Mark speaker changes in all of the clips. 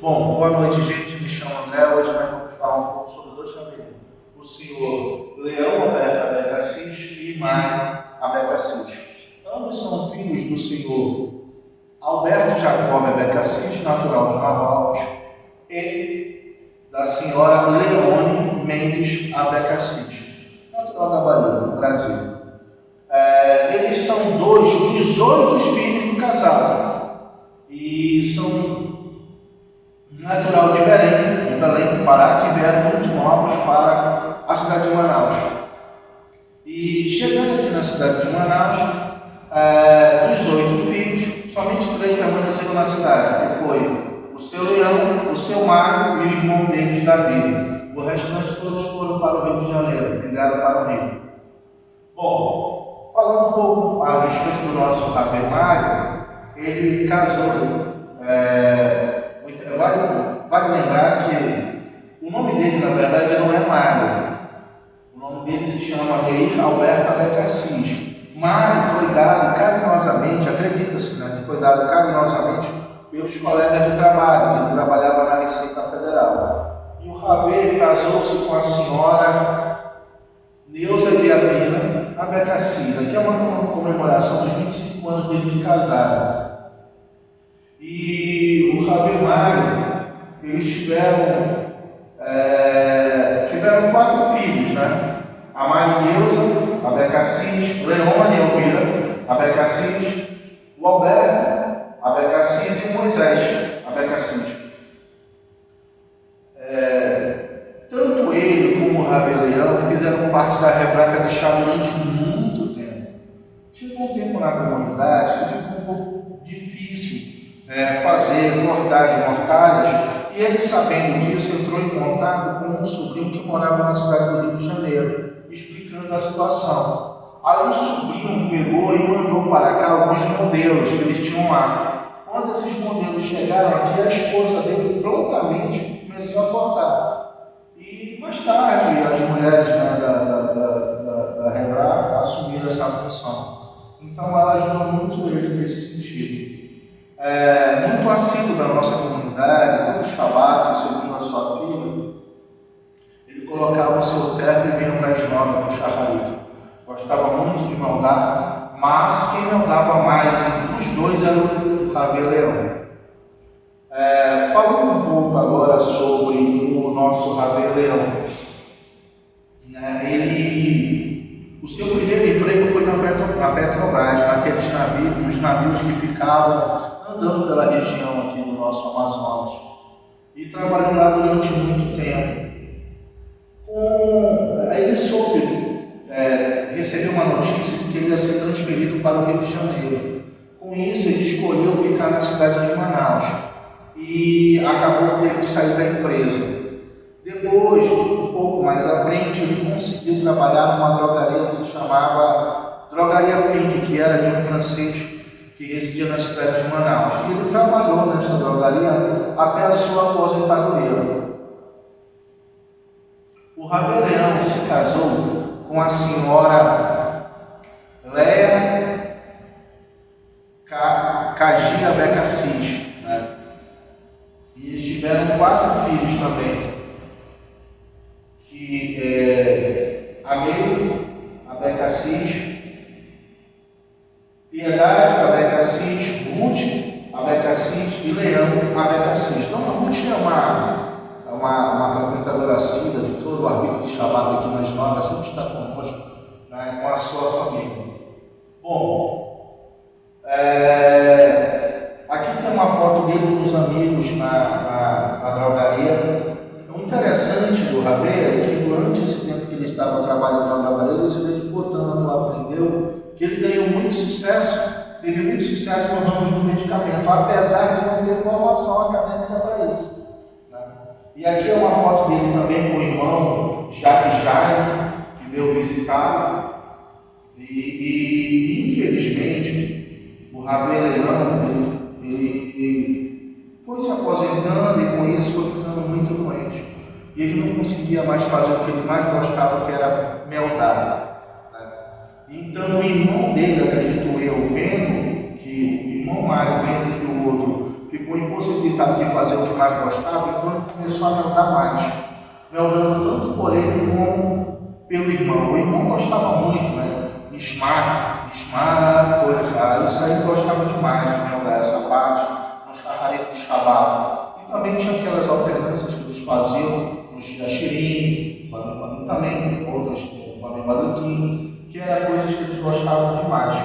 Speaker 1: Bom, boa noite, gente. Me chamo André. Hoje nós vamos falar um pouco sobre dois cavaleiros. O senhor Leão Alberto Abeca Assis e Mário Abeca Assis. Ambos são filhos do senhor Alberto Jacob Abeca Assis, natural de Marrocos, e da senhora Leone Mendes Abeca Assis, natural da Bahia, no Brasil. Eles são dois dos 8 filhos do casal e são natural de Belém do Pará, que vieram muito novos para a cidade de Manaus. E chegando aqui na cidade de Manaus, dos 8 filhos, somente 3 permaneceram na cidade, que foi o seu Leão, o seu Mário e o irmão deles, Davi. O restante todos foram para o Rio de Janeiro, migraram para o Rio. Bom, falando um pouco a respeito do nosso Rabi Mário, ele casou. Vale lembrar que o nome dele, na verdade, não é Mário. O nome dele se chama Meir Alberto Abeca Assis. Mário foi dado carinhosamente, acredita-se, né, que foi dado carinhosamente pelos colegas de trabalho, que ele trabalhava na Receita Federal. E o Rabi casou-se com a senhora Neuza Biapina Abeca Assis. Aqui é uma comemoração dos 25 anos dele de casado. E o Rabi Mário, eles tiveram 4 filhos, né? A Marineuza Abeca Assis, Leone Elvira Abeca Assis, o Alberto Abeca Assis e o Moisés Abeca Assis. Tanto ele como o Rabi Leão fizeram parte da Rebraca de Chá durante muito tempo. Chegou um tempo na comunidade que ficou um pouco difícil fazer cortar mortalhas, e ele, sabendo disso, entrou em contato com um sobrinho que morava na cidade do Rio de Janeiro, explicando a situação. Aí o sobrinho pegou e mandou para cá alguns modelos que eles tinham lá. Quando esses modelos chegaram aqui, a esposa dele prontamente começou a cortar. E mais tarde, as mulheres, né, da Rebraca assumiram essa função. Então ela ajudou muito ele nesse sentido. Muito assíduo da nossa comunidade, todo Shabat, segundo a sua filha, ele colocava o seu terno e vinha para a esmola, para o Shacharit. Gostava muito de mandar, mas quem mandava mais entre os dois era o Rabi Leão. Falando um pouco agora sobre o nosso Rabi Leão, o seu primeiro emprego foi na Petrobras, naqueles navios que ficavam andando pela região aqui do nosso Amazonas, e trabalhou lá durante muito tempo. Aí ele soube, recebeu uma notícia de que ele ia ser transferido para o Rio de Janeiro. Com isso, ele escolheu ficar na cidade de Manaus e acabou tendo que sair da empresa. Depois, um pouco mais à frente, ele conseguiu trabalhar numa drogaria que se chamava Drogaria Fink, que era de um francês que residia na cidade de Manaus. E ele trabalhou nessa drogaria até a sua aposentadoria. O Rabi Leão se casou com a senhora Léa Cagia Abeca Assis, né? E eles tiveram 4 filhos também, que Ameio Abeca Assis, Piedade Abeca Assis, Ruth Abeca Assis e Leão Abeca Assis. Então a Ruth é uma frequentadora assídua de todo o arbítrio de Shabat aqui nas Novas, sempre está conosco, né, com a sua família. Bom, aqui tem uma foto dele com os amigos na drogaria. O interessante do Rabi é que durante esse tempo que ele estava trabalhando na drogaria, ele se dedicou tanto, aprendeu, que ele ganhou muito sucesso, teve muito sucesso no ramo do medicamento, apesar de não ter formação acadêmica para isso, né? E aqui é uma foto dele também com o irmão Jaime, que veio visitá-lo, e infelizmente o Rabi Leão ele foi se aposentando e com isso foi ficando muito doente. E ele não conseguia mais fazer o que ele mais gostava, que era meldar. Então o irmão dele, acredito eu, vendo que o irmão Mário, vendo que o outro ficou ficou impossibilitado de fazer o que mais gostava, então ele começou a meldar mais. Meldando tanto por ele como pelo irmão. O irmão gostava muito, né? Smart, coisa. Isso aí ele gostava demais de meldar essa parte, nos carraretos de Shabbat. E também tinha aquelas alternâncias que eles faziam nos Jashirim, também, outros, Baduquim, que eram coisas que eles gostavam demais.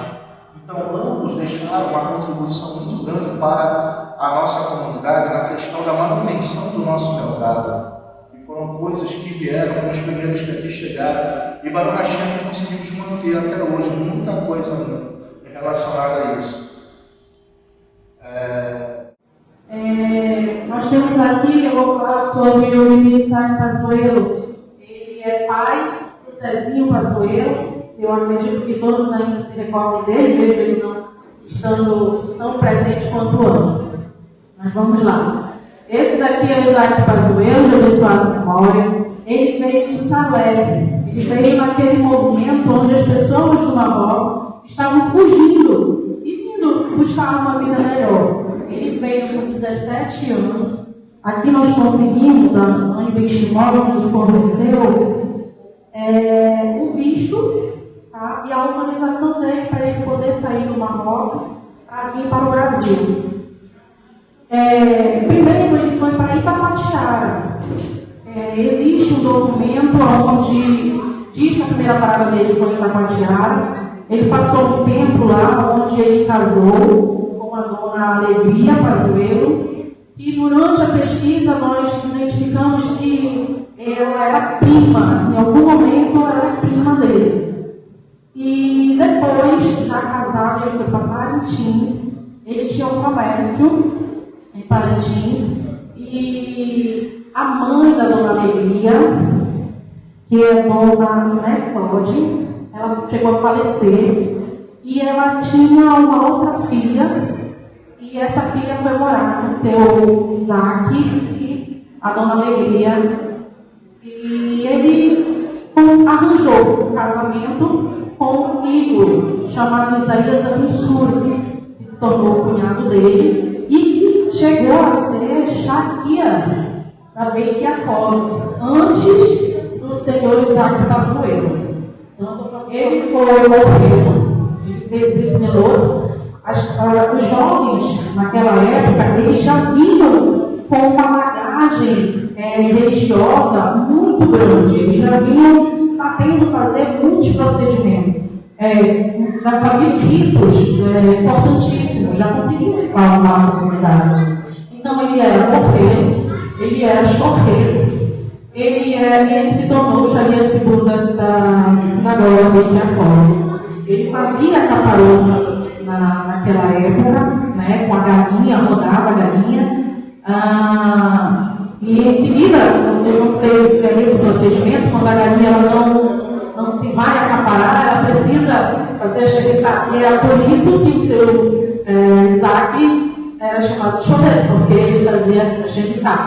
Speaker 1: Então, ambos deixaram uma contribuição muito grande para a nossa comunidade na questão da manutenção do nosso meldado. E foram coisas que vieram com os primeiros que aqui chegaram. E Baruch Hashem conseguimos manter até hoje muita coisa relacionada a isso.
Speaker 2: Nós temos aqui, eu vou falar sobre o Limite Isaac Pazuello. Ele é pai do Zezinho Pazuello. Eu acredito que todos ainda se recordem dele, mesmo ele não estando tão presente quanto antes. Mas vamos lá. Esse daqui é o Isaac Pazuello, de abençoada memória. Ele veio de Salé. Ele veio naquele movimento onde as pessoas do Marrocos estavam fugindo e indo buscar uma vida melhor. Ele veio com 17 anos. Aqui nós conseguimos, a Anne Benchimol nos forneceu o visto, tá? E a humanização dele para ele poder sair do Marrocos para vir para o Brasil. Primeiro ele foi para Itacoatiara. Existe um documento onde diz que a primeira parada dele foi em Itacoatiara. Ele passou um tempo lá onde ele casou com a dona Alegria Pazuello. E durante a pesquisa nós identificamos que ela era prima, em algum momento ela era prima dele. E depois, já casado, ele foi para Parintins. Ele tinha um comércio em Parintins. E a mãe da dona Alegria, que é dona Messode, ela chegou a falecer. E ela tinha uma outra filha. E essa filha foi morar com seu Isaac e a dona Alegria. E ele arranjou um casamento com um Igor, chamado Isaías Abissur, que se tornou o cunhado dele, e chegou a ser Shakia da Beit Yaakov, antes do senhor Isaac Pazuello. Então, ele foi morreu, ele fez Britnelot. Os jovens, naquela época, eles já vinham com uma bagagem religiosa muito grande. Eles já vinham sabendo fazer muitos procedimentos. Já faziam ritos importantíssimos, já conseguiam acalmar a comunidade. Então, ele era morreiro, ele era chorreiro, ele se tornou o Shaliach Tzibur da sinagoga de Jacob. Ele fazia caparões naquela época, né, com a galinha, rodava a galinha. E em seguida, eu não sei se é esse o procedimento, quando a galinha ela não se vai acaparar, ela precisa fazer a xeritá. E era por isso que o seu Isaac era chamado de chorreiro, porque ele fazia a xeritá.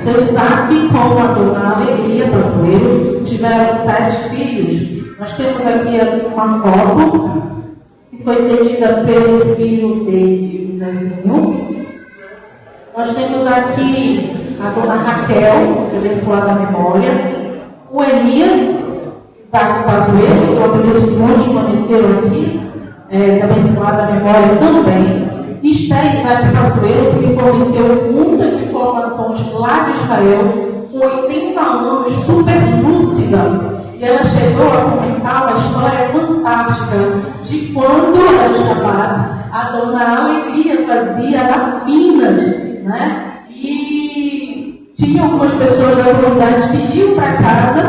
Speaker 2: Seu Isaac, com a dona Alegria Pazuello, tiveram 7 filhos. Nós temos aqui uma foto que foi cedida pelo filho dele, o Zezinho. Nós temos aqui a dona Raquel, de abençoada memória, o Elias, Isaac Pazuello, eu acredito que muitos conheceram aqui, de abençoada memória também. Esther Isaac Pazuello, que me forneceu muitas informações lá de Israel, com 80 anos, super lúcida. E ela chegou a comentar uma história fantástica de quando era Shabbat, a dona Alegria fazia nafinas, né? E tinha algumas pessoas da comunidade que iam para casa.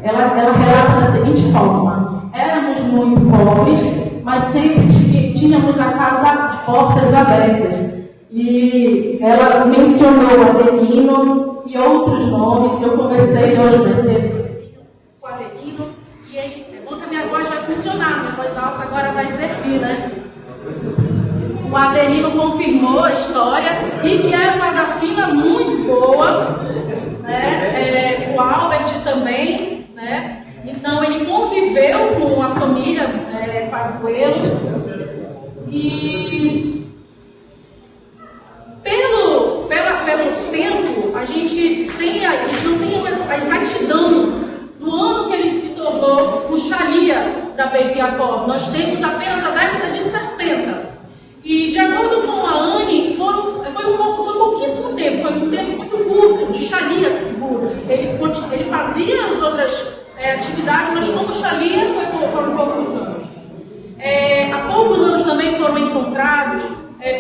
Speaker 2: Ela relata da seguinte forma: éramos muito pobres, mas sempre tínhamos a casa de portas abertas. E ela mencionou Adelino e outros nomes. Eu conversei hoje mais cedo com Adelino, e ele, é bom que a minha voz vai funcionar, minha voz alta agora vai servir, né? O Adelino confirmou a história e que era uma gafina muito boa, né? O Albert também, né? Então ele conviveu com a família Pazuello e não tem a exatidão do ano que ele se tornou o Shalia da Beit Yaakov. Nós temos apenas a década de 60. E de acordo com a Anne, foi pouquíssimo tempo, foi um tempo muito curto de Shalia de seguro. Ele fazia as outras atividades, mas como Shalia foram poucos anos. Há poucos anos também foram encontrados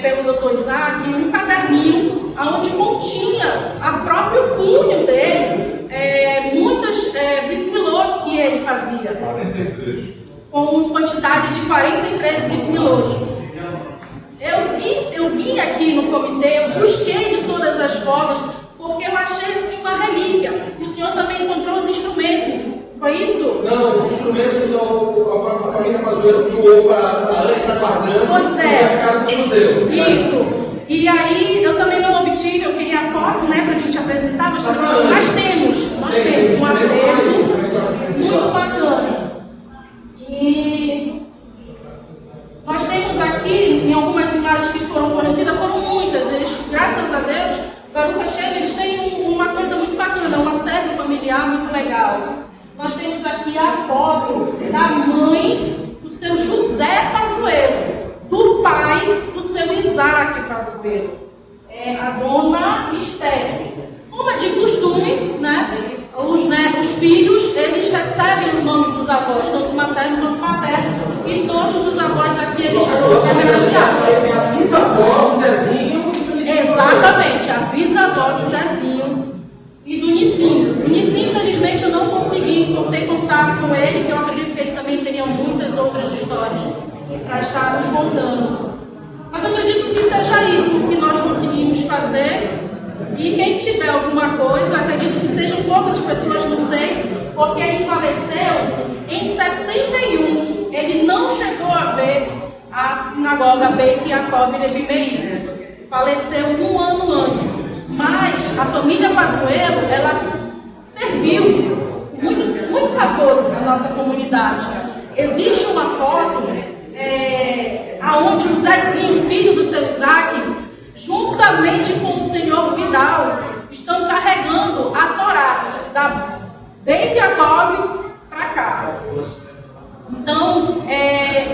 Speaker 2: pelo Dr. Isaac um caderninho onde continha a próprio punho dele muitas Brit Milot que ele fazia.
Speaker 3: 43.
Speaker 2: Com quantidade de 43 Brit Milot. Eu vim aqui no comitê, eu busquei de todas as formas, porque eu achei assim uma relíquia. E o senhor também encontrou os instrumentos, foi isso?
Speaker 3: Não, os instrumentos a família Pazuello doou para a Ana que está guardando.
Speaker 2: Pois é.
Speaker 3: E vai ficar no museu.
Speaker 2: Isso. E aí eu também não obtive, eu queria a foto, né, para a gente apresentar, mas nós temos um acervo muito bacana. E nós temos aqui, em algumas imagens que foram fornecidas, foram muitas. Eles, graças a Deus, Baruch Hashem, eles têm uma coisa muito bacana, uma série familiar muito legal. Nós temos aqui a foto da mãe do seu José Pazuello, do pai do seu Isaac Pazuello, a dona Esther. Como é de costume, né? Os filhos, eles recebem os nomes dos avós, tanto materno quanto paterno, e todos os avós aqui eles foram homenageados.
Speaker 3: A bisavó do Zezinho e do Nicinho.
Speaker 2: Exatamente, a bisavó do Zezinho e do Nicinho. O Nicinho, infelizmente, eu não consegui ter contato com ele, que eu acredito que ele também teria muitas outras histórias para estar nos contando. Mas eu acredito que seja isso que nós conseguimos fazer. E quem tiver alguma coisa, acredito que sejam poucas pessoas, não sei, porque ele faleceu em 61. Ele não chegou a ver a sinagoga Beit Yaakov Levi Meir. Faleceu um ano antes. Mas a família Pazuello, ela serviu muito favor à nossa comunidade. Existe uma foto aonde o Zezinho, filho do seu Isaac, juntamente com o senhor Vidal, estão carregando a Torá da Beit Yaakov para cá. Então,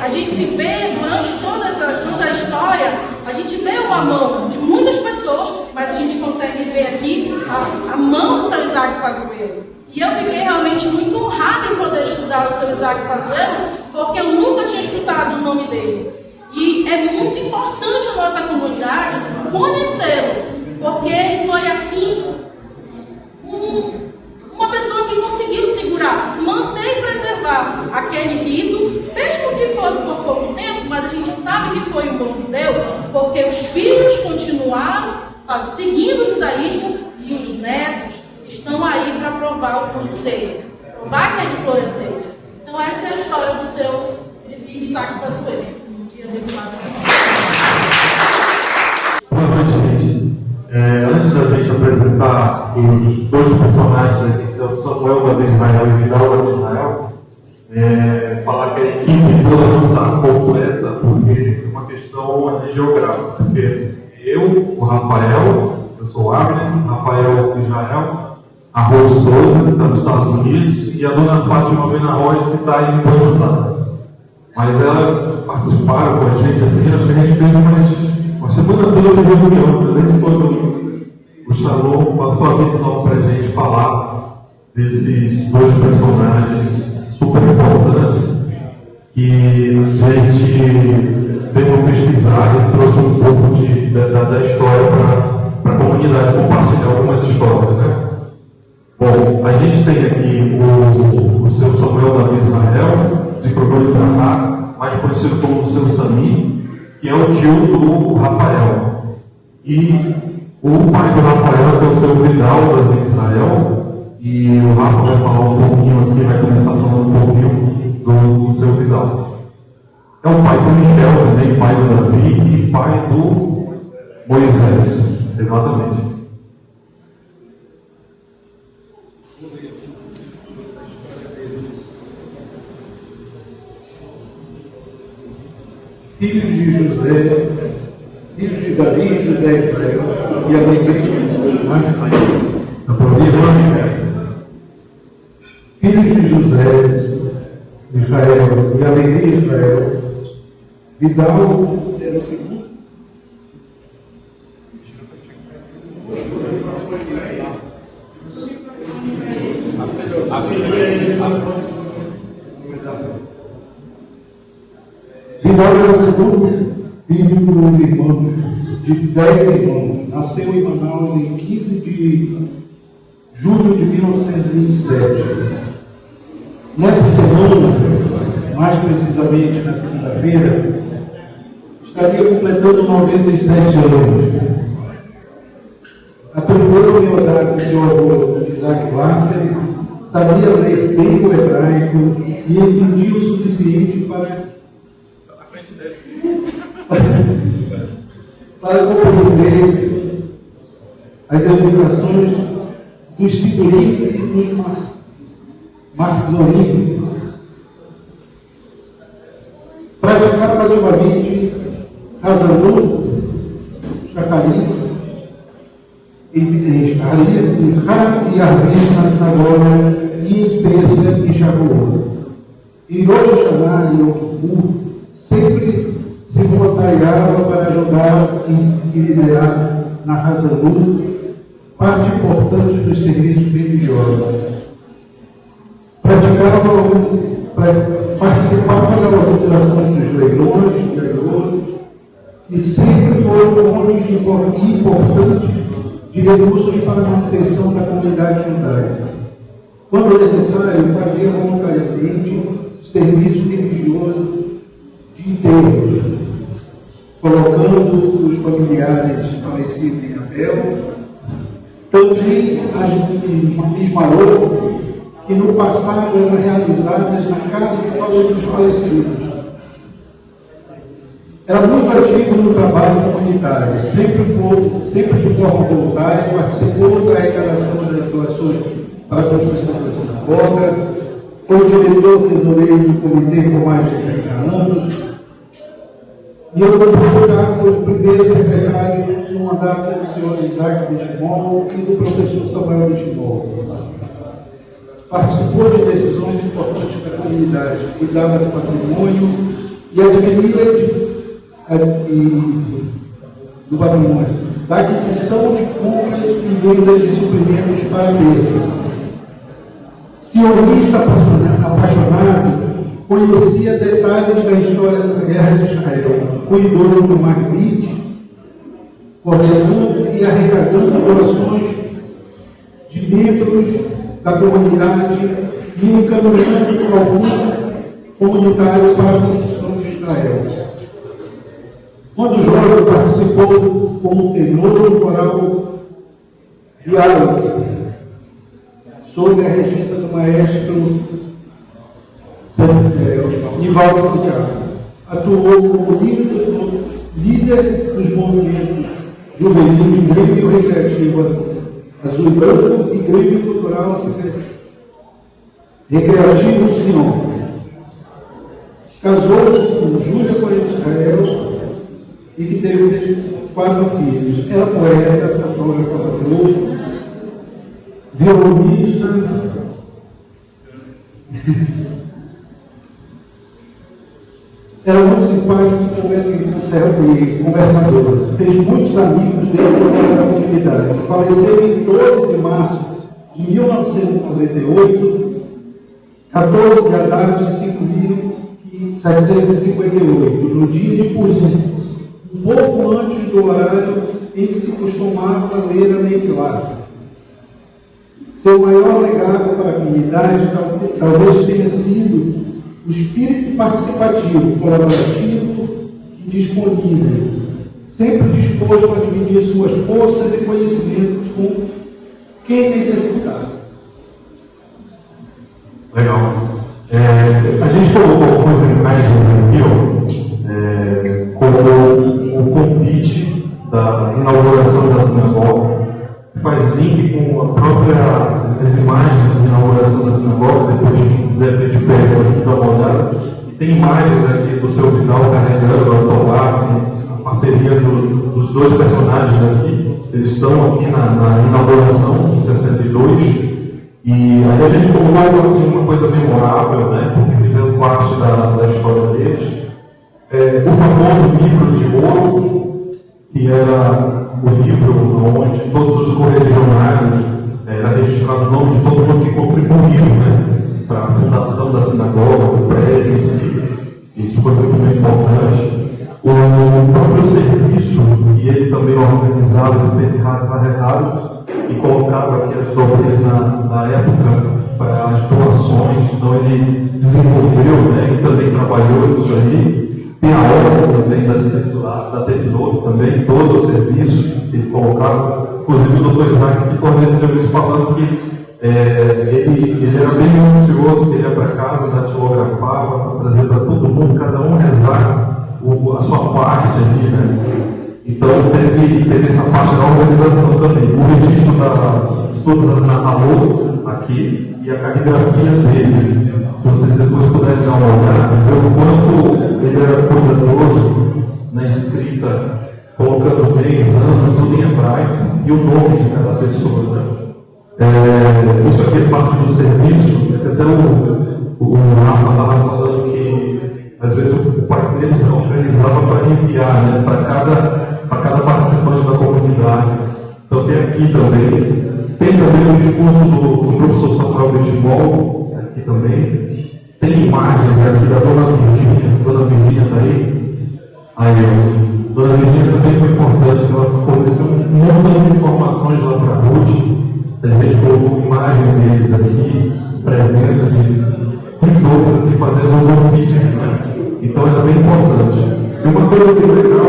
Speaker 2: a gente vê, durante toda a história, a gente vê uma mão de muitas pessoas, mas a gente consegue ver aqui a mão do seu Isaac Pazuello. E eu fiquei realmente muito honrada em poder estudar o seu Isaac Pazuello, porque eu nunca tinha escutado o nome dele. E é muito importante a nossa comunidade conhecê-lo, porque ele foi assim, uma pessoa que conseguiu segurar, manter e preservar aquele rito, mesmo que fosse por pouco tempo, mas a gente sabe que foi um bom judeu, porque os filhos continuaram seguindo o judaísmo e os netos estão aí para provar o fruto dele, provar que ele floresceu. Então essa é a história do seu Isaac Pazuello.
Speaker 4: Boa noite, gente. Antes da gente apresentar os dois personagens aqui, que são Samuel da Israel e Vidal da Israel, falar que a equipe toda não está completa, porque é uma questão geográfica. Porque eu, o Rafael, eu sou o Abner, Rafael Israel, a Rose Souza, que está nos Estados Unidos, e a dona Fátima Benarroz, que está em Buenos Aires. Mas elas participaram com a gente, assim, acho que a gente fez uma semana toda de reunião, desde quando o Shalom passou a missão para a gente falar desses dois personagens super importantes que a gente veio pesquisar e trouxe um pouco da história para a comunidade, compartilhar algumas histórias, né? Bom, a gente tem aqui o seu Samuel Davi Israel, desenvolvedor de Brahá, mais conhecido como o seu Sami, que é o tio do Rafael. E o pai do Rafael é o seu Vidal Davi Israel, e o Rafa vai falar um pouquinho aqui, vai começar falando um pouquinho do seu Vidal. É o pai do Michel, também pai do Davi e pai do Moisés, exatamente.
Speaker 5: Filhos de José, filhos de Davi e José Israel, e a mãe dele. Filhos de José, Israel e Alegria Israel, Vidal era o segundo. Vidal era o segundo filho dos irmãos, de 10 irmãos. Nasceu em Manaus em 15 de julho de 1927. Nessa semana, mais precisamente na segunda-feira, estaria completando 97 anos. Aprendeu Leonardo, seu avô Isaac Lasser, sabia ler bem o hebraico e entendia o suficiente para compreender as orientações dos figurinos e dos marxorismos. Praticava ativamente Hazanu, Shacharit, em Har e Arvim na sinagoga, e em Pesa e Shavuot. Em Rosh Hashanah e Yom Kippur, sempre se voluntariava para ajudar e liderar na Hazanu, parte importante dos serviços religiosos. Participava da organização dos leilões, e sempre foi fonte importante de recursos para a manutenção da comunidade judaica. Quando necessário, fazia voluntariamente serviço religioso de enterros, colocando os familiares falecidos em Abel, também as mismarot, que no passado eram realizadas na casa de todos os falecidos. Era muito ativo no trabalho comunitário, sempre de forma voluntária, participou da arrecadação das doações para a construção da sinagoga, foi diretor tesoureiro do comitê por mais de 30 anos, e ocupou o cargo do primeiro secretário no mandato do senhor Isaac de Shimon e do professor Samuel de Shimon. Participou de decisões importantes da comunidade, cuidava do patrimônio e adquiria do patrimônio, da aquisição de compras e vendas de suprimentos para a mesa. Sionista apaixonado, conhecia detalhes da história da guerra de Israel, cuidou do Magbit, coordenando e arrecadando doações de membros da comunidade e encaminhando alguns comunitários para a construção de Israel. Quando jovem, participou como tenor no coral Diálogo, sob a regência do maestro Nivaldo Santiago. Atuou como líder dos movimentos juvenil, Grêmio Recreativo Azul e Branco e Grêmio Cultural Recreativo Sion. Casou-se com Júlia Corinthians Israel e que teve 4 filhos. Era poeta, fotógrafo, violonista, era muito simpático e conversador. Fez muitos amigos dentro da comunidade. Faleceu em 12 de março de 1998, 14 de Adar de 5.758, no dia de Purim, um pouco antes do horário em que se costumava ler a Neifilah. Seu maior legado para a comunidade talvez tenha sido o espírito participativo, colaborativo e disponível, sempre disposto a dividir suas forças e conhecimentos com quem necessitasse.
Speaker 4: Legal. A gente colocou algumas imagens aqui, como o convite da inauguração da sinagoga, que faz link com as imagens da inauguração da sinagoga, depois que deve de perto aqui da rodada. E tem imagens aqui do seu Vidal carregando o autobar, a parceria dos dois personagens aqui. Eles estão aqui na inauguração, em 62. E aí a gente colocou assim, uma coisa memorável, né, porque fizeram parte da história deles. O famoso livro de ouro, que era o livro onde todos os correligionários era registrado o nome de todo mundo que contribuiu, né, para a fundação da sinagoga, do prédio em si. Isso foi muito importante. O próprio serviço, que ele também organizava de Petrat Varretado e colocava aqui as dobras na época para as doações, então ele desenvolveu, né, e também trabalhou isso aí. Tem a obra também da Tefilot também, todo o serviço que ele colocava, inclusive o Dr. Isaac que forneceu isso falando que ele era bem minucioso, que ele ia para casa, datilografava, trazia para todo mundo, cada um rezar a sua parte ali, né? Então teve essa parte da organização também, o registro de todas as narradoras aqui e a caligrafia dele. Se vocês depois puderem dar uma olhada, ver o quanto ele era cuidadoso na escrita, colocando mês, ano, tudo em hebraico e o nome de cada pessoa, né? Isso aqui é parte do serviço, até o Rafa estava falando que às vezes o pai dele organizava para enviar, né, para cada participante da comunidade. Então tem aqui também. Tem também o discurso do professor Samuel Benchimol, aqui também. Tem imagens aqui da Dona Virgínia. Dona Virgínia está aí? Dona Virgínia também foi importante, ela forneceu um montão de informações lá para a Ruth. A gente colocou imagem deles aqui, presença dos nomes assim, fazendo os ofícios, né? Então era bem importante. E uma coisa bem legal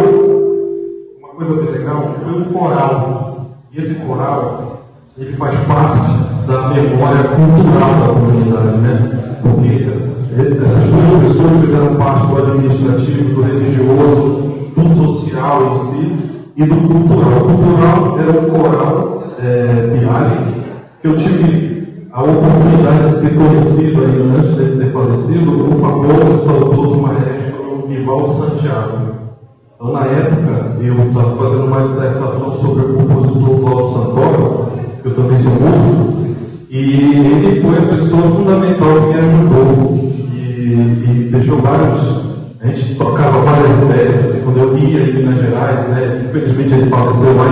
Speaker 4: foi um coral. E esse coral, ele faz parte da memória cultural da comunidade, né? Porque essas duas pessoas fizeram parte do administrativo, do religioso, do social em si e do cultural. O cultural era um coral Bialik, que eu tive a oportunidade de ter conhecido aí, antes de ter falecido, o famoso e saudoso maestro Nivaldo Santiago. Então, na época, eu estava fazendo uma dissertação sobre o compositor Cláudio Santoro, que eu também sou músico, e ele foi a pessoa fundamental que me ajudou e deixou vários. A gente trocava várias ideias, assim, quando eu ia em Minas Gerais, né? Infelizmente ele faleceu lá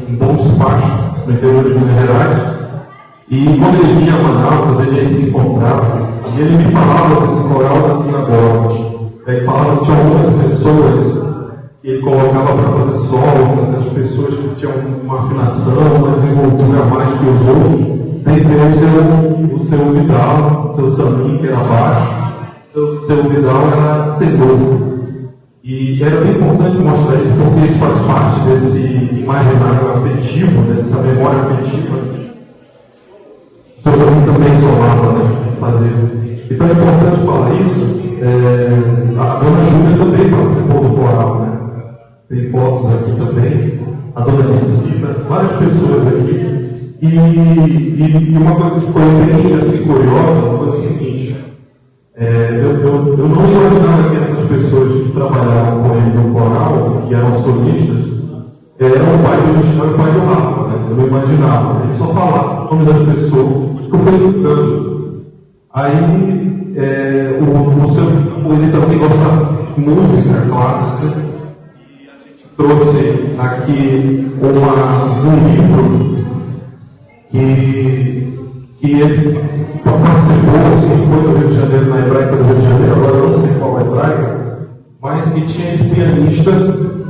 Speaker 4: em Bom Despacho, no interior de Minas Gerais. E quando ele vinha a Manaus, a gente se encontrava, e ele me falava desse coral da sinagoga. Ele falava que tinha algumas pessoas que ele colocava para fazer solo, as pessoas que tinham uma afinação, uma desenvoltura a mais que os outros. Dentre eles era o seu Vidal, o seu Samir, que era baixo. Seu Vidal era tenor. E era bem importante mostrar isso, porque isso faz parte desse imaginário afetivo, né, dessa memória afetiva. O seu Samir também solava, né, fazer. Então é importante falar isso. A dona Júlia também participou do coral, né? Tem fotos aqui também. A dona Licita, várias pessoas aqui. E uma coisa que foi bem assim, curiosa foi o seguinte. Eu não imaginava que essas pessoas que trabalhavam com ele no coral, que eram solistas, eram o pai do Michel e o pai do Rafa, né? Eu não imaginava. Ele só falava o nome das pessoas, que eu fui educando. Aí, ele também gosta de música clássica, e a gente trouxe aqui um livro que ele participou, assim, foi no Rio de Janeiro, na Hebraica do Rio de Janeiro, agora eu não sei qual Hebraica, mas que tinha esse pianista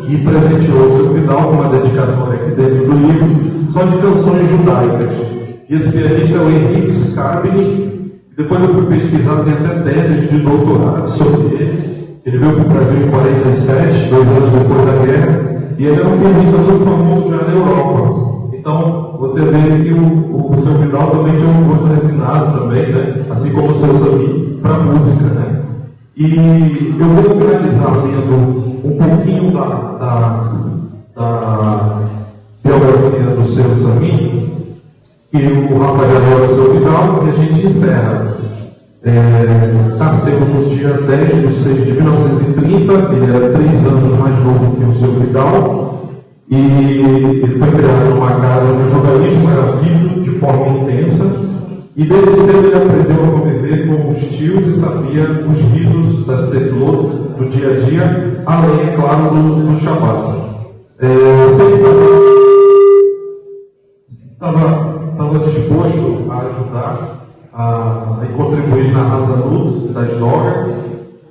Speaker 4: e presenteou o seu Vidal com uma dedicatória aqui dentro do livro, só de canções judaicas. E esse pianista é o Henrique Scarbini. Depois eu fui pesquisar, tem até teses de doutorado sobre ele. Ele veio para o Brasil em 47, 2 anos depois da guerra, e ele é um pianista muito famoso já na Europa. Então, você vê que o seu Vidal também tinha um gosto refinado também, né? Assim como o seu Samir, para música, né? E eu vou finalizar lendo um pouquinho da biografia do seu Samir, que o Rafael já o seu Vidal, e a gente encerra. Nasceu no dia 10 de 6 de 1930, ele era 3 anos mais novo que o seu Vidal. E ele foi criado numa casa onde o jornalismo era vivo de forma intensa, E desde cedo ele aprendeu a conviver com os tios e sabia os ritos das tefilot do dia a dia, além, é claro, do Shabbat. Sempre estava disposto a ajudar e contribuir na Hazanut da Esdora,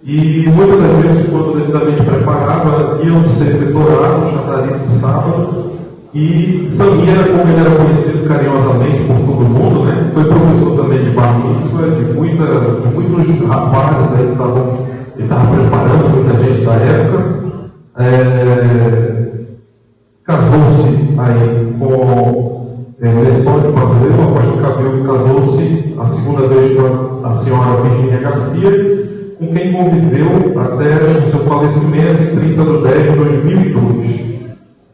Speaker 4: e muitas das vezes, quando devidamente preparava, iam ser decorados no chatarit de sábado. E Samir, como ele era conhecido carinhosamente por todo mundo, né? Foi professor também de bar mitzvah, de muitos rapazes aí que ele estava preparando, muita gente da época. Casou-se aí com Lessone Brasileiro, o apóstolo Cabelo casou-se a segunda vez com a senhora Virginia Garcia, com quem conviveu até o seu falecimento em 30 de 10 de 2002.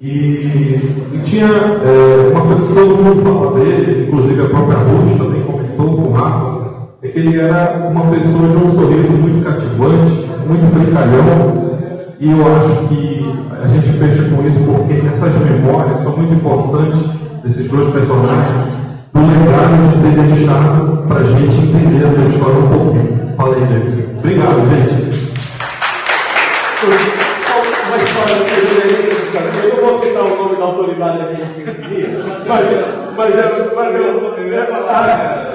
Speaker 4: E tinha uma coisa que todo mundo fala dele, inclusive a própria Ruth também comentou com o Rafa, é que ele era uma pessoa de um sorriso muito cativante, muito brincalhão, e eu acho que a gente fecha com isso porque essas memórias são muito importantes desses dois personagens, do legado de ter deixado para a gente entender essa história um pouquinho. Falei, gente. Obrigado, gente.
Speaker 6: Uma história que eu não vou citar o nome da autoridade aqui nesse dia, mas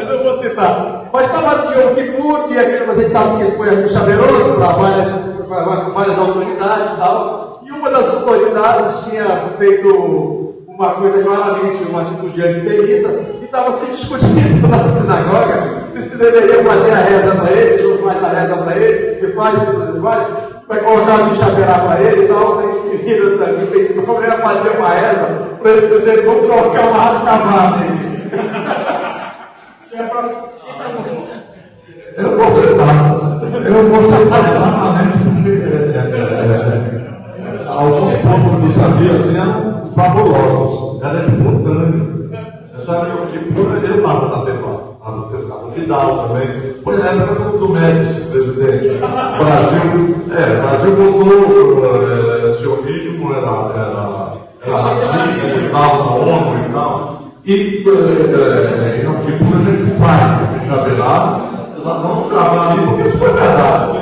Speaker 6: eu não vou citar. Mas estava aqui o Kippur, tinha aquele, a gente sabe que foi um chaveiroso para várias autoridades e tal, e uma das autoridades tinha feito uma coisa claramente, uma atitude antissemita, e estava se discutindo na sinagoga se deveria fazer a reza para ele, se não faz a reza para ele, se faz, se não faz. Vai colocar um chapéu para ele e tal, aí se vira, sabe? Fez problema fazer uma reza para esse sujeito, vamos colocar uma rascavada nele.
Speaker 4: Eu não vou citar exatamente porque alguns pontos que sabia assim eram fabulosos, era espontâneo. Eu sabia que ele estava na TV. No Vidal também, foi na época do Médici, presidente. O Brasil botou sionismo, era racista e tal, na ONU e tal. E Yom Kippur a gente faz chavelado, nós vamos gravar ali, porque isso foi verdade.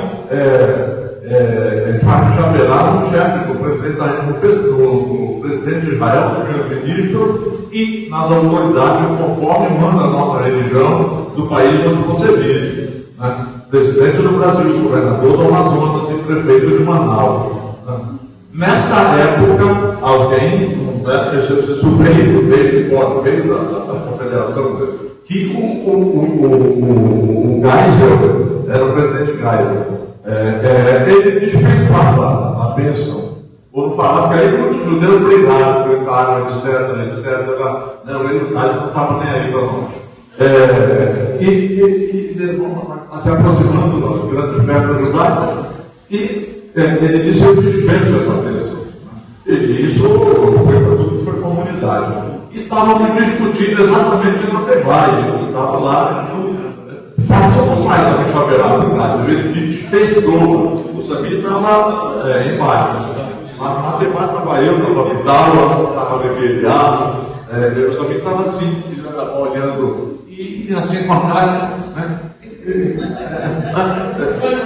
Speaker 4: A gente faz chavelado no chefe do presidente de Israel, do primeiro-ministro, e nas autoridades, conforme manda a nossa religião do país onde você vive. Né? Presidente do Brasil, governador do Amazonas e prefeito de Manaus. Né? Nessa época, alguém, isso veio de fora, veio da confederação, que o Geisel, era o presidente Geisel, ele dispensava a bênção. Por falar que aí muitos judeus brigaram, gritaram, etc. Não, ele no caso não estava nem aí para nós. Se aproximando da grande festa judaica, e ele disse: eu dispenso essa bênção. E isso foi para tudo que foi comunidade. E estávamos discutindo exatamente na Tebai, estava lá. Faça ou não faz a chaveirada em casa? Ele dispensou. O Samir estava embaixo. Na Tebai estava eu, estava Vidal, estava Rebeliado. O Samir estava assim, ele estava olhando. E assim com a cara. Né?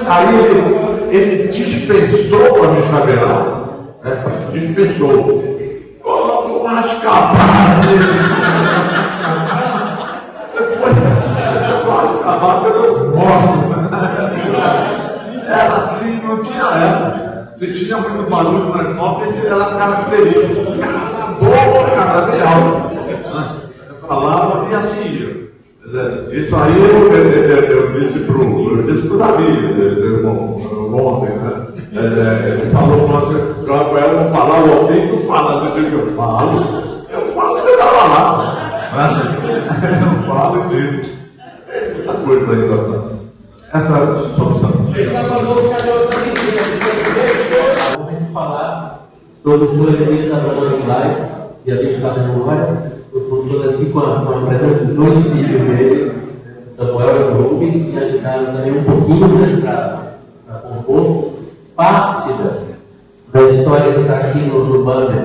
Speaker 4: Aí ele dispensou a me chaveirar. Dispensou. Coloca uma escapada. Era assim, não tinha essa. Se tinha muito barulho nas notas, era característico. Cara boa, cara bem alto. Eu falava e assim ia. Isso aí eu disse para o Davi, ontem, né? Ele falou para o Rafael, não falar o alguém, tu fala do que eu falo e eu estava lá. Eu não falo e digo. Muita coisa ainda. Essa é a solução.
Speaker 7: Vamos falar sobre o elemento da Brahma e a gente sabe a memória. Eu estou aqui com a presença dos dois filhos dele, Samuel e Rubens, que ajudaram também um pouquinho, né, para compor parte da história que está aqui no banner.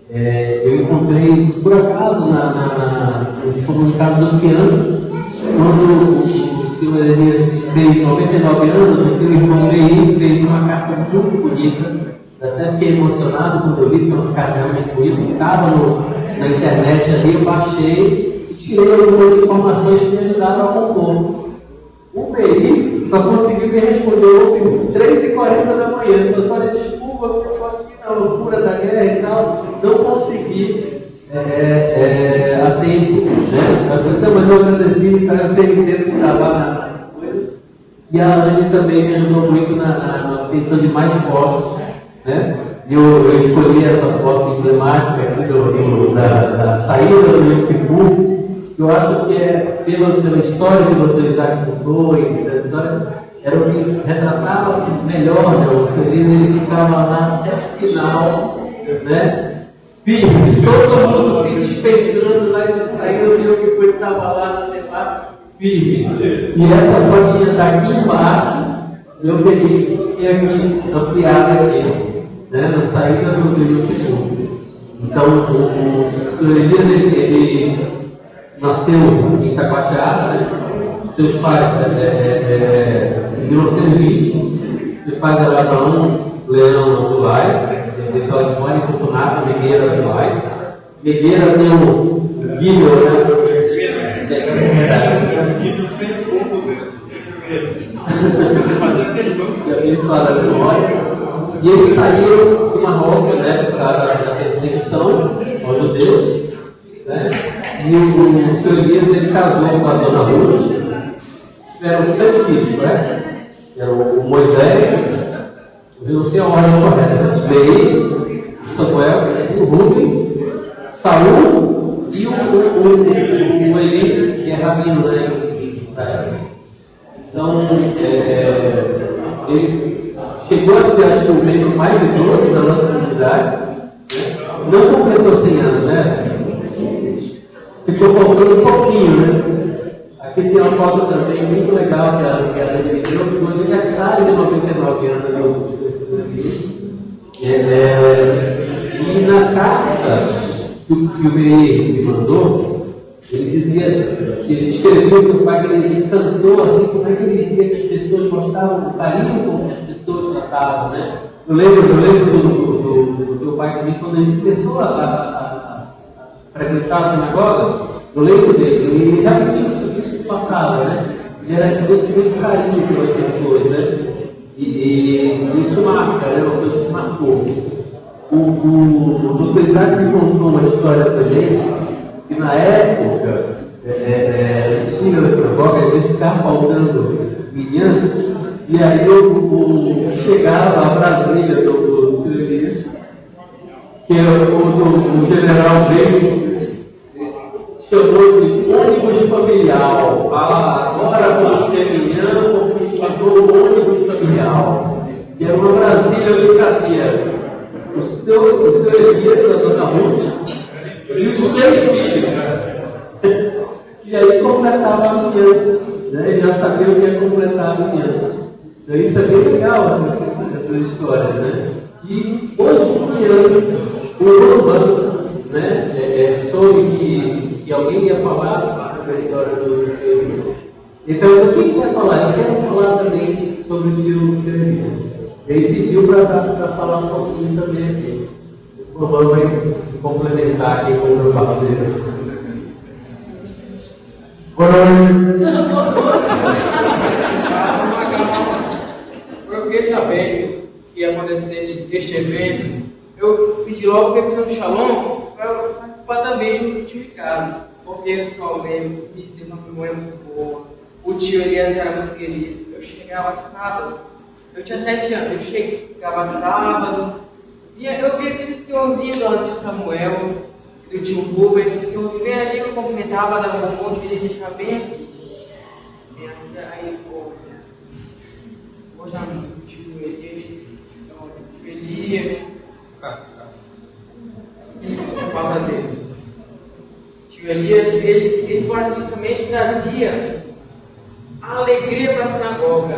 Speaker 7: Eu encontrei, por acaso, no comunicado do Luciano, quando o senhor Elias fez 99 anos, o seu irmão Meir fez uma carta muito bonita. Até fiquei emocionado quando eu vi que uma carta realmente bonita. Estava na internet ali, eu baixei e tirei algumas informações que me ajudaram a compor. O Meir só conseguiu me responder ontem, 3h40 da manhã. Então, só desculpa, porque eu estou aqui na loucura da guerra e tal, não consegui a tempo, né? Mas eu agradeci, eu sempre tento gravar na coisa. E a Anne também me ajudou muito na questão de mais fotos, né? Eu escolhi essa foto emblemática aqui da saída do Yom Kippur. Eu acho que pela história que o Dr. Isaac contou e da história, era o que retratava melhor, né? O feliz ele ficava lá até o final, né? Firmes, todo mundo se despeitando lá e saindo do Yom Kippur, ele estava lá no debate firme. E essa fotinha daqui embaixo, eu peguei e aqui ampliada aqui, né? Na saída do Yom Kippur. Então, o Elias, ele nasceu em Itacoatiara, né? Seus pais, em 1920, seus pais eram Abraão, Leão, Zulai, pessoal de Mora e Fortunato, Megueira, Zulai. Megueira tem o Guilherme,
Speaker 3: Guilherme sempre confundido.
Speaker 7: E eles saíram de Marrocos, né, por causa da perseguição aos judeus, né? E o seu Elias, ele casou com a dona Ruth. Tiveram 6 filhos, né? Era o Moisés, eu não sei a ordem correta, Meir, Samuel, o Rubem, Saul e o Eli, que é rabino, né? Então, ele chegou a ser, acho que, o membro mais idoso da nossa comunidade, né? Não completou 100 anos, né? Ficou faltando um pouquinho, né? Aqui tem uma foto também muito legal que ela dividiu, que foi aniversário de 99 anos e na carta que o Meir me mandou, ele dizia que ele escreveu que o pai dele cantou assim, como é que ele via que as pessoas gostavam do carinho como as pessoas tratavam, né? Eu lembro do meu pai também, quando ele começou a frequentar a sinagoga, eu lembro dele, ele realmente isso passava, né? Ele era muito carinho pelas pessoas, né? E isso marca, né? Uma coisa que marcou. O Dr. Isaac me contou uma história pra gente, que na época, antiga da sinagoga, a gente ficava faltando minhã, e aí eu chegava a Brasília do Sr. Elias, que o general dele chamou de ônibus familiar. Agora vamos ter minhã, porque chamou o ônibus familiar, que era uma Brasília brincadeira. O seu Elias, a dona Ruth, e os 6 filhos. E aí completava a minha, né? Ele já sabia o que ia completar a minha. Então isso é bem legal, essa história, né? E hoje em dia, o Urbano, né? Soube que alguém ia falar sobre a história do seu Elias. Então, quem quer falar? Eu quero falar também sobre o seu Elias. Ele pediu para falar um pouquinho também aqui. O Urbano vai complementar aqui com o meu parceiro.
Speaker 8: Eu fiquei sabendo que ia acontecer este evento. Eu pedi logo para a Missão Shalom para participar também junto com o tio Ricardo, porque eu só lembro que teve uma memória muito boa. O tio Elias era muito querido. Eu chegava sábado, eu tinha 7 anos, eu chegava sábado, e eu vi aquele senhorzinho do tio Samuel, do tio Rubem, aquele senhorzinho bem ali, eu cumprimentava, dava um monte de gente ficava bem aqui. Aí, pô, hoje o tio Elias, sim, a palavra dele. Tio Elias, ele praticamente trazia a alegria para a sinagoga.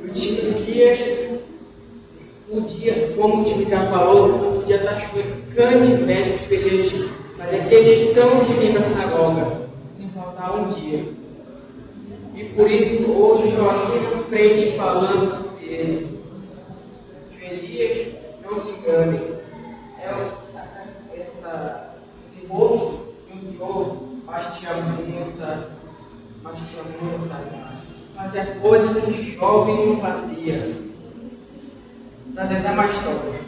Speaker 8: O tio Elias, o dia, como o tio Ricardo falou, podia estar chovendo canivete, o tio Elias fazia questão de vir para a sinagoga. faltar um dia. E por isso, hoje, estou aqui na frente falando sobre ele. Que Elias não se engane. Esse rosto que o Senhor bastia muita, fazia coisa que o jovem não fazia. Trazer até mais história.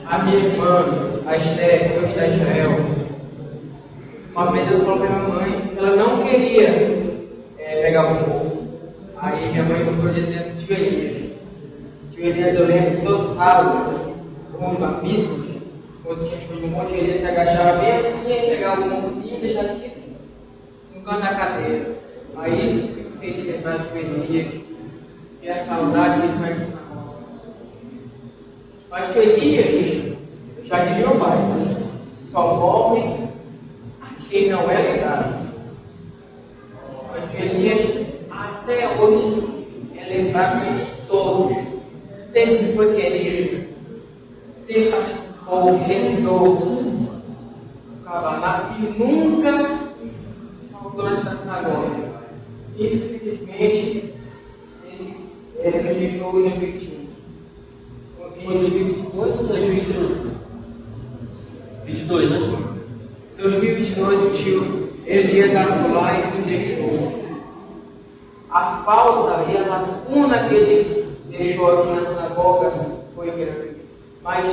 Speaker 8: A minha irmã, a Esther, eu da Israel, uma vez eu falei para minha mãe que ela não queria pegar o corpo. Aí minha mãe começou dizendo tio Elias. Tio Elias, eu lembro que todo sábado, como uma pizza, quando tinha show de um monte, ele se agachava bem assim, aí pegava o mãozinho e deixava aqui no canto da cadeira. Aí isso que me fez lembrar de Elias, e a saudade dele vai ensinar. Mas Elias, já dizia meu pai, só morre quem não é lembrado. Mas Elias, até hoje, é lembrado de todos. Sempre foi querido, sempre participou, rezou, e nunca faltou nessa sinagoga. Infelizmente, ele me deixou em 2021. Em 2022 ou 2022?
Speaker 7: 22, né?
Speaker 8: 2022, o tio Elias Azulay nos deixou. A falta e a lacuna que ele deixou aqui na sinagoga foi grande. Mas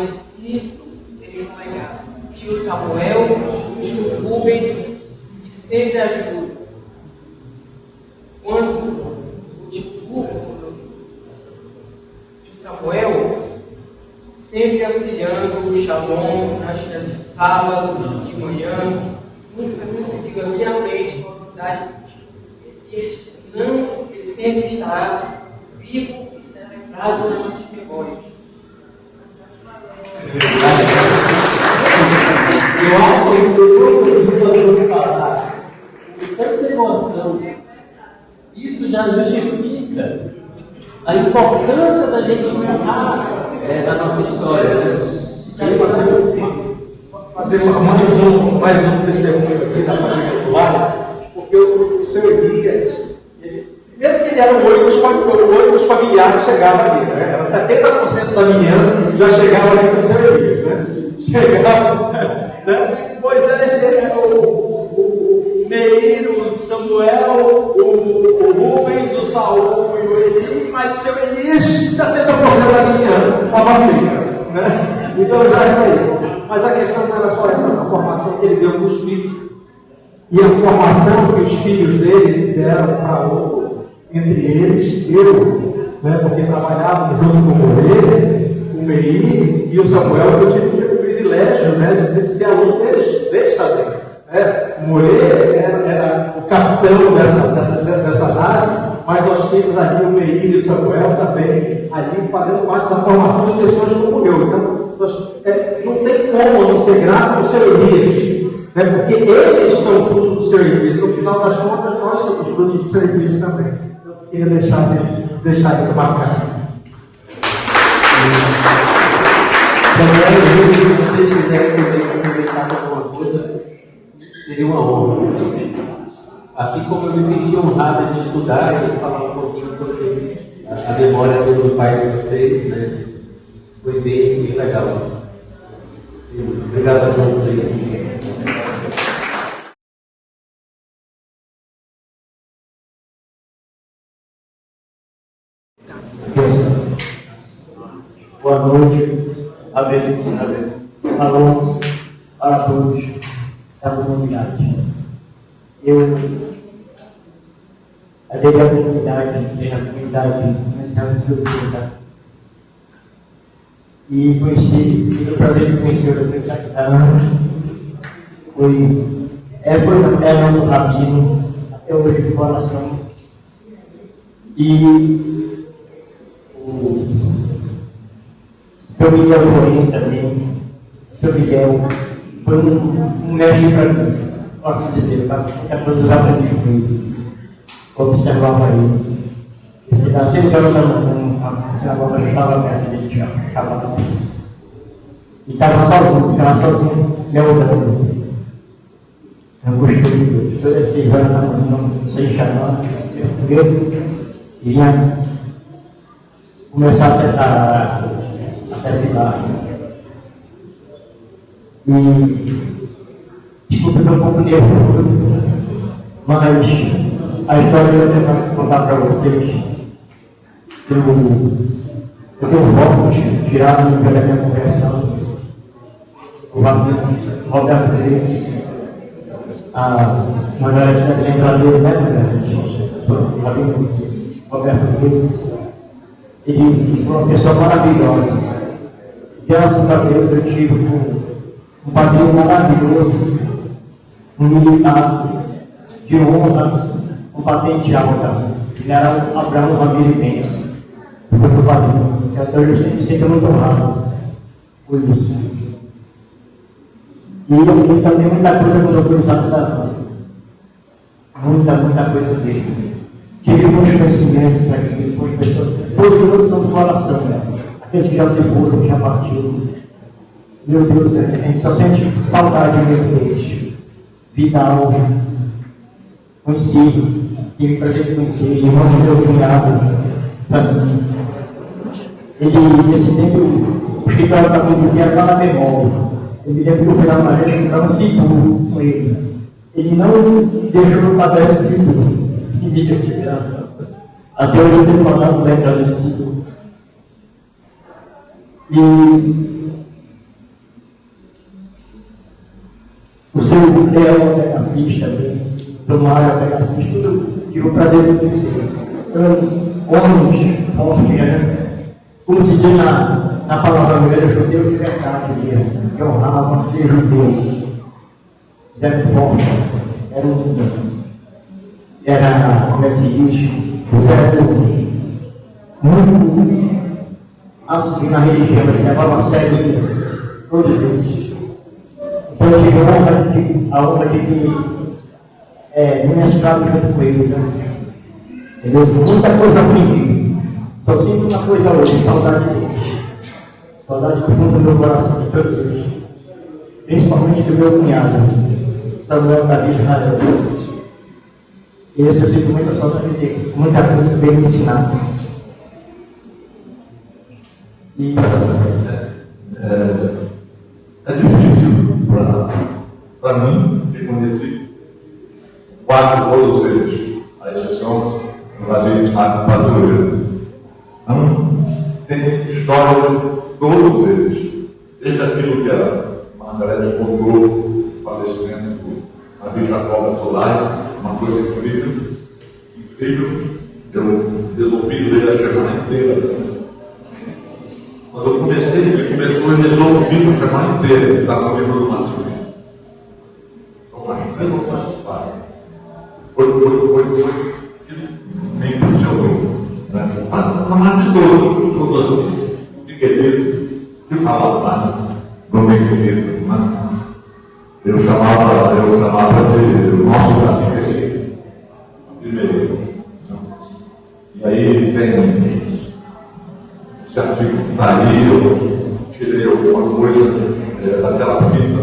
Speaker 8: isso deixou um legado. O tio Samuel, o tio Rubem, que sempre ajuda. Quando o tio Rubem, o tio Samuel, sempre auxiliando o Shalom nas dias de sábado, de manhã, nunca conseguiu aqui na frente com a autoridade. Ele sempre estará vivo e será lembrado nas nossas memórias.
Speaker 7: Eu acho que o que eu falar com tanta emoção, isso já justifica a importância da gente honrar na nossa história.
Speaker 6: Fazer mais um testemunho aqui da família Solar, porque o seu Elias, primeiro que ele era o ônibus familiar que chegava ali, né? Era 70% da manhã já chegava ali com o seu Elias, né? Chegava, né? Moisés, o Meiro, o Samuel, o Rubens, o Saul e o Eli, mas o seu Elias, 70% da manhã estava frio, né? Então já era isso. Mas a questão não era só essa, a formação que ele deu para os filhos e a formação que os filhos dele deram para outros, entre eles, eu, né, porque trabalhávamos junto com o Meir e o Samuel, eu tive o privilégio, né, de ser aluno deles também. Né? O Moreira era o capitão dessa nave, mas nós tínhamos ali o Meir e o Samuel também, ali fazendo parte da formação de pessoas como eu. Então, não tem como não ser grato ao seu Elias, né? Porque eles são fruto do seu Elias. No final das contas, nós somos frutos do seu Elias também. Eu queria deixar isso marcado.
Speaker 7: Se vocês quiserem também complementar com alguma coisa, seria uma honra. Assim como eu me senti honrado de estudar e falar um pouquinho sobre a memória do pai de vocês, né? Foi bem legal. Obrigado a todos aí.
Speaker 9: Boa noite, alunos, para todos da comunidade. Eu aderi à comunidade, entrei na comunidade nesse ano de 80 e tive o prazer de conhecer o Dr. 30 anos. É nosso rabino, até hoje de coração. E o seu Miguel Corrêa também, o seu Miguel foi um mestre para mim, posso dizer, para todos os aprendiz com ele. Observava ele. Às 6 horas da manhã, a sinagoga já estava perto dele, já ficava. E estava sozinho, me orando. É um costume, todas as 6 horas da manhã, sem chamar, porque iria começar a terminar. E, desculpa, estou um pouco nervoso, mas a história que eu tenho contar para vocês, eu tenho fotos tiradas da minha conversão, o Roberto Reis, a Margarida Lembradeira, né, Roberto Reis, ele foi uma pessoa maravilhosa. Graças a Deus eu tive um padrinho maravilhoso, um militar de honra, um patente alta. Ele era o Abraão Ramiro Mendes. Foi meu padrinho. E até hoje eu sempre muito honrado por isso. E ele também muita coisa quando eu conheci da vida. Muita coisa dele. Tive muitos conhecimentos para aqui, muitas pessoas. Todos são do coração, né? Aqueles que já se foram, que já partiram. Meu Deus, a gente só sente saudade mesmo deles. Vidal, conheci, tive prazer de conhecer, irmão do meu cunhado, sabe? Ele, nesse tempo, o escritório da Comunidade era lá na memória. Eu me lembro que eu fui lá na gente comprar um seguro com ele. Ele não me deixou eu pagar esse seguro. Que nível de graça. Até hoje eu tenho pagado para entrar nesse seguro. E o seu Leão Pegacis também, o seu Mário Pegacis, tudo tive o prazer de conhecer. Homens fortes, né? Como se diz na palavra inglesa, judeu de verdade, que honrava ser judeu. Era forte, era, como é que se diz, era muito assim na religião, ele levava a sério todos eles. Então eu tive a honra de que ministrado junto com eles, assim. Entendeu? Muita coisa aprendi. Só sinto uma coisa hoje, saudade deles. Saudade do fundo do meu coração de todos eles. Principalmente do meu cunhado, Samuel David Israel. Esse eu sinto muita saudade dele, muita coisa dele me ensinar. E
Speaker 4: é difícil para mim, que conheci quase todos eles, a exceção da lei de Estado brasileiro. Não tem história de todos eles. Desde aquilo que a Margarete contou, o falecimento do Davi Jacob Solari, uma coisa incrível. Eu resolvi ler a semana inteira. Quando eu comecei, ele começou a resolver a semana inteira, que estava no livro do Nascimento. Então, acho que não participar. Foi me impressionou. Mas de todos os queridos que falavam no meu querido. Eu chamava de nosso amigo primeiro. E aí tem esse artigo que está aí, eu tirei alguma coisa daquela fita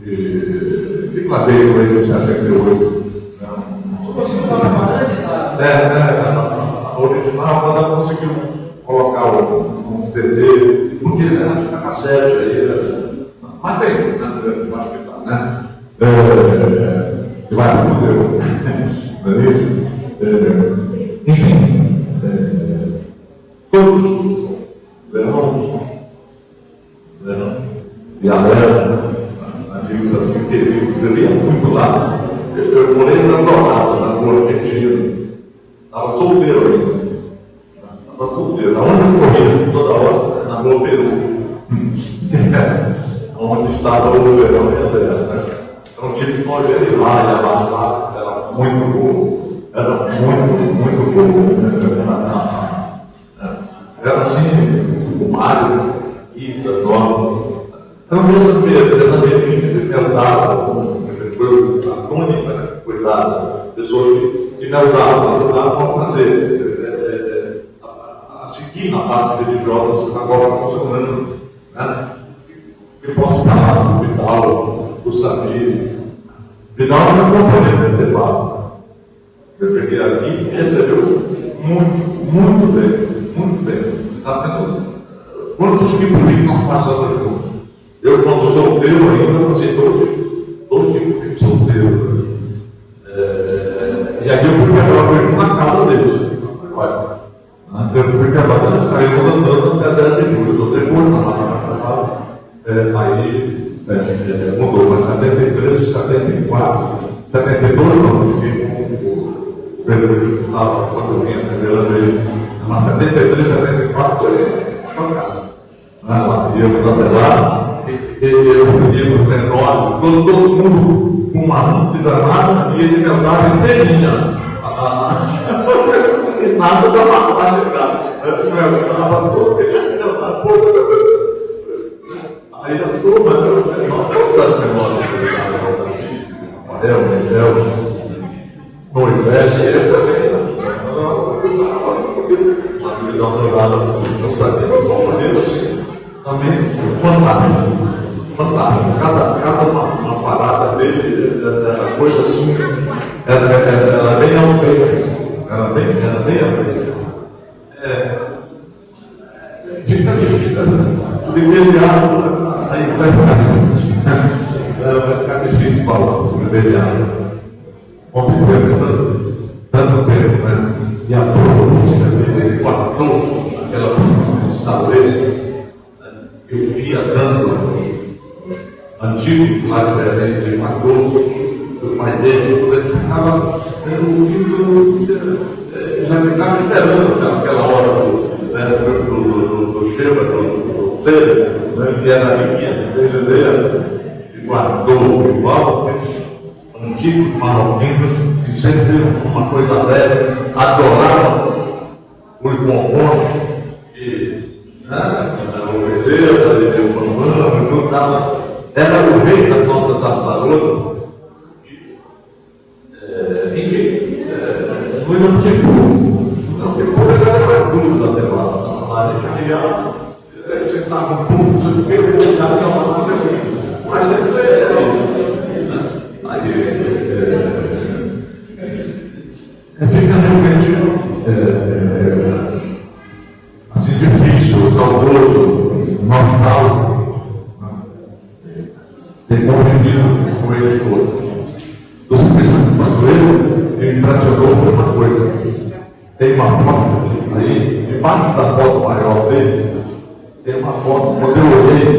Speaker 4: de claveiro aí de 78.
Speaker 3: Você não na varanda?
Speaker 4: A original, mas ela conseguiu colocar um CD, porque ela fica cassete aí. Mas tem, né? Eu acho que tá, né? Que vai fazer, não é isso? Enfim, todos, Leão e Alera, amigos assim queridos, eu ia muito lá. Eu morei na Dourada, na rua Argentina. Estava solteiro ainda. Estava solteiro. Aonde eu corria toda hora? Na rua Peru. Onde estava o verão e a terra. Então tive que correr de lá e abaixar. Era muito bom. Era muito bom. Era assim, o Mário, Ida, Dona. Então, essa menina que tentava, foi a tônica, né? Cuidado, pessoas que me ajudavam a fazer, a seguir na parte religiosa, agora funcionando, né? Eu posso falar do Vital, do Samir, Final é um componente de debate. Eu cheguei aqui e recebeu muito bem. Tá vendo? Quantos tipos de nós passamos juntos? Eu, quando solteiro ainda, passei dois tipos de solteiro. E aqui eu fui quebrar mesmo na casa deles. Olha, eu fui quebrar, saímos andando até 10 de julho. Eu depois, na semana passada, aí mudou, mas 73, 74, 72 não, o Pedro estava quando eu vinha a primeira vez, mas 73, 74 foi chocado. Íamos até lá, os meninos menores, todo mundo com uma roupa danada, e ele cantava inteirinha. E nada da massagem, cara. Eu cantava todo, ele cantava todo. Aí a turma, Moisés, ele também. Não sabia, mas também fantástico. Cada uma parada dele, essa coisa assim, ela bem almeida. Ela bem almeida. Fica difícil, de imediato, aí vai ficar difícil falar sobre imediato. Convivemos tanto tempo, né? E a província dele passou aquela província de saber. Eu via tanto antigo lá de Belém, ele matou o pai dele, quando ele ficava, já ficava esperando aquela hora do Sheba, do Cera, que era a linha brasileira, que guardou igual antigos marroquinos, que sempre uma coisa leve, adoravam os bombons, a ovelha, o pamão, tudo dava. Era o rei das nossas assarotas. Enfim, no Yom Kippur era mais duro até lá. Você estava com um pouco, você fez uma coisa, mas você fez. Fica realmente assim difícil, saudoso, nostálgico. Ter convivido com eles todos. Dos cristãos, ele me impressionou por uma coisa. Tem uma foto aí, embaixo da foto maior dele, tem uma foto, quando eu olhei,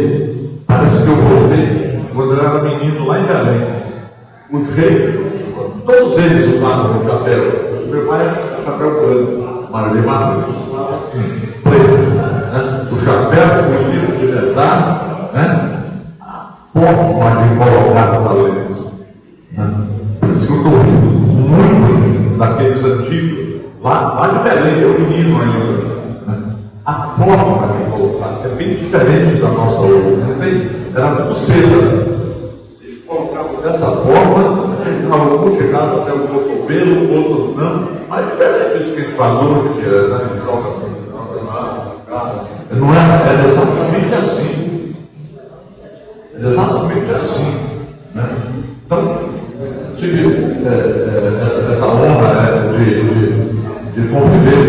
Speaker 4: parece que eu voltei, quando eu era menino lá em Belém. Os reis, todos eles usavam o chapéu. Meu pai era chapéu branco, mas ele matou, assim, preto. Né? O chapéu, o livro de verdade, né? Forma de colocar as lentes. Por isso que eu estou ouvindo muito daqueles antigos, lá de Belém, eu menino ainda. A forma de colocar é bem diferente da nossa hoje. Era muito cedo. Eles colocavam dessa forma, alguns chegavam até o cotovelo, outros não. Mas é diferente disso que a gente faz hoje, na divisão da não era exatamente assim. Exatamente assim. Né? Então, tive essa honra de conviver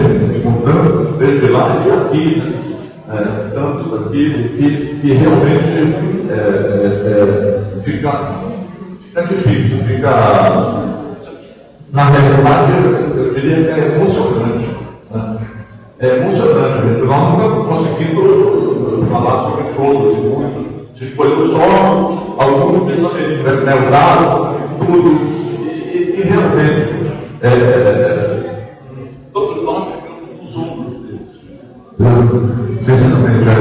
Speaker 4: com tantos desde lá e aqui, né? Tantos aqui que realmente fica difícil, na realidade, eu diria que é emocionante. Né? É emocionante, gente. Nós não estamos conseguindo falar sobre todos e muitos. Escolheu só alguns pensamentos, melhoraram tudo, e realmente todos nós ficamos nos ombros deles. Sinceramente, ali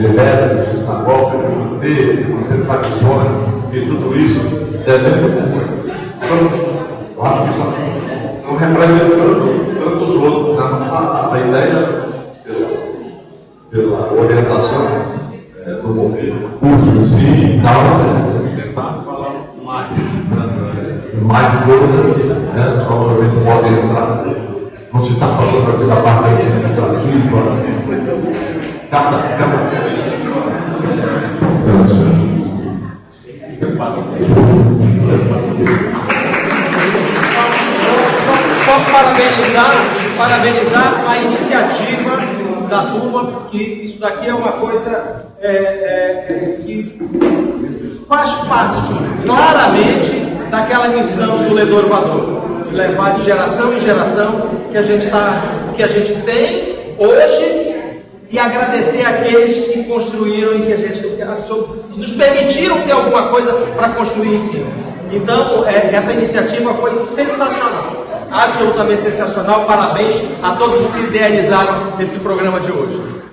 Speaker 4: de método, de sinagoga, de tradições e tudo isso, devemos muito. Então, eu acho que não representa tantos outros. A ideia, pela orientação do movimento, curso em si, na hora de tentar falar mais de coisas, né? Provavelmente pode entrar. Não se está falando aqui da parte administrativa,
Speaker 6: Só parabenizar a iniciativa da turma, porque isso daqui é uma coisa que faz parte claramente daquela missão do Ledor-Vador, levar de geração em geração que a gente tem hoje e agradecer àqueles que construíram e que nos permitiram ter alguma coisa para construir em cima. Então, essa iniciativa foi sensacional, absolutamente sensacional. Parabéns a todos os que idealizaram esse programa de hoje.